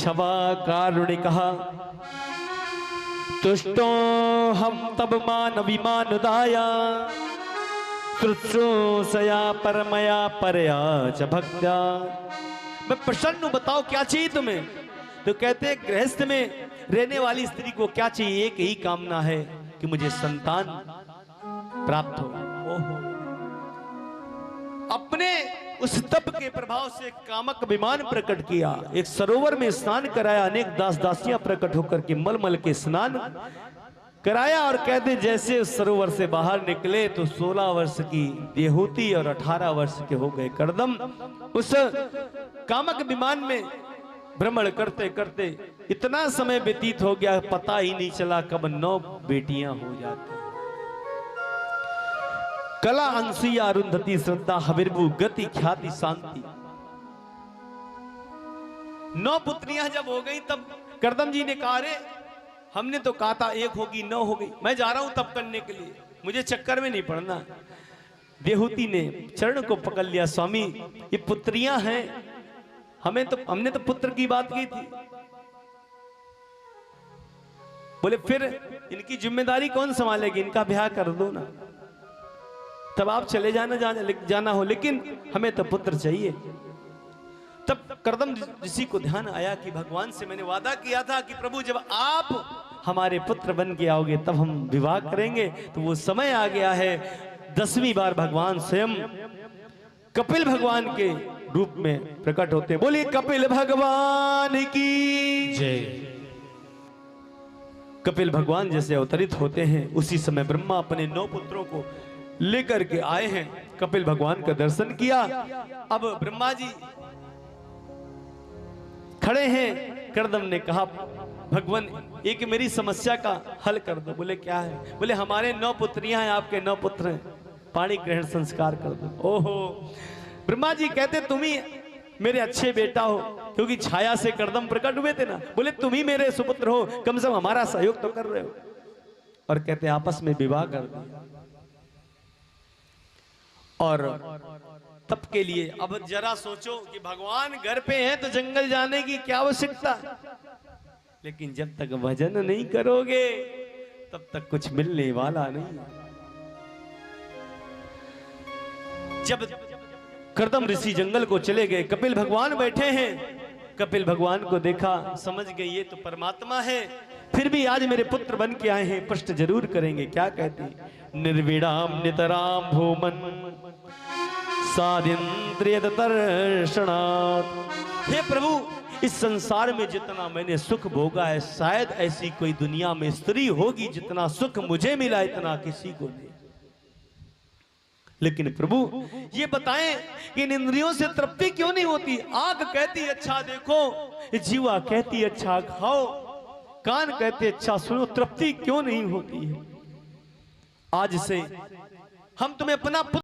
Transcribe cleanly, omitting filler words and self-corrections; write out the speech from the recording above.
क्षमा कारुणिकः तुष्टो हम तब मान विमानदाया शुश्रूषया परमया परया च भक्त्या। मैं प्रसन्न हूं, बताओ क्या चाहिए तुम्हें? तो कहते हैं गृहस्थ में रहने वाली स्त्री को क्या चाहिए? एक ही कामना है कि मुझे संतान प्राप्त हो। ओहो, अपने उस तप के प्रभाव से कामक विमान प्रकट किया, एक सरोवर में स्नान कराया, अनेक दास दासियां प्रकट होकर के मलमल के स्नान कराया। और कहते जैसे उस सरोवर से बाहर निकले तो 16 वर्ष की देहूती और 18 वर्ष के हो गए कर्दम। उस कामक विमान में भ्रमण करते करते इतना समय व्यतीत हो गया, पता ही नहीं चला कब 9 बेटियां हो जाती। कला अंसुया अरुंधति श्रद्धा हविर्भु गति ख्याति शांति। 9 पुत्रियां जब हो गई तब कर्दम जी ने कहा, अरे हमने तो कहा था 1 होगी, 9 हो गई, मैं जा रहा हूं तप करने के लिए, मुझे चक्कर में नहीं पड़ना। देहूती ने चरण को पकड़ लिया, स्वामी ये पुत्रियां हैं, हमने तो पुत्र की बात की थी। बोले फिर इनकी जिम्मेदारी कौन संभालेगी? इनका ब्याह कर दो ना, तब आप चले जाना हो, लेकिन हमें तो पुत्र चाहिए। तब कर्दम ऋषि को ध्यान आया कि भगवान से मैंने वादा किया था कि प्रभु जब आप हमारे पुत्र बन के आओगे तब हम विवाह करेंगे। तो वो समय आ गया है। 10वीं बार भगवान स्वयं कपिल भगवान के रूप में प्रकट होते। बोलिए कपिल भगवान की जय। कपिल भगवान जैसे अवतरित होते हैं उसी समय ब्रह्मा अपने 9 पुत्रों को लेकर के आए हैं। कपिल भगवान का दर्शन किया। अब ब्रह्मा जी खड़े हैं। कर्दम ने कहा, भगवान एक मेरी समस्या का हल कर दो। बोले क्या है? बोले हमारे 9 पुत्रियां हैं, आपके 9 पुत्र हैं, पाणी ग्रहण संस्कार कर दो। ओहो, ब्रह्मा जी कहते तुम ही मेरे अच्छे बेटा हो, क्योंकि छाया से कर्दम प्रकट हुए थे ना। बोले तुम ही मेरे सुपुत्र हो, कम से कम हमारा सहयोग तो कर रहे हो। और कहते आपस में विवाह कर दिया। और तप के लिए अब जरा सोचो कि भगवान घर पे हैं तो जंगल जाने की क्या आवश्यकता, लेकिन जब तक भजन नहीं करोगे तब तक कुछ मिलने वाला नहीं। जब कर्दम ऋषि जंगल को चले गए, कपिल भगवान बैठे हैं। कपिल भगवान को देखा, समझ गए ये तो परमात्मा है, फिर भी आज मेरे पुत्र बन के आए हैं, प्रश्न जरूर करेंगे। क्या कहते हैं? निर्विणाम नितराम भूमन सादिंद्रियदर्शनात्। हे प्रभु, इस संसार में जितना मैंने सुख भोगा है, शायद ऐसी कोई दुनिया में स्त्री होगी जितना सुख मुझे मिला इतना किसी को नहीं। लेकिन प्रभु ये बताएं कि इन इंद्रियों से तृप्ति क्यों नहीं होती? आंख कहती अच्छा देखो, जीवा कहती अच्छा खाओ, कान कहते अच्छा सुनो, तृप्ति क्यों नहीं होती है? आज से हम तुम्हें अपना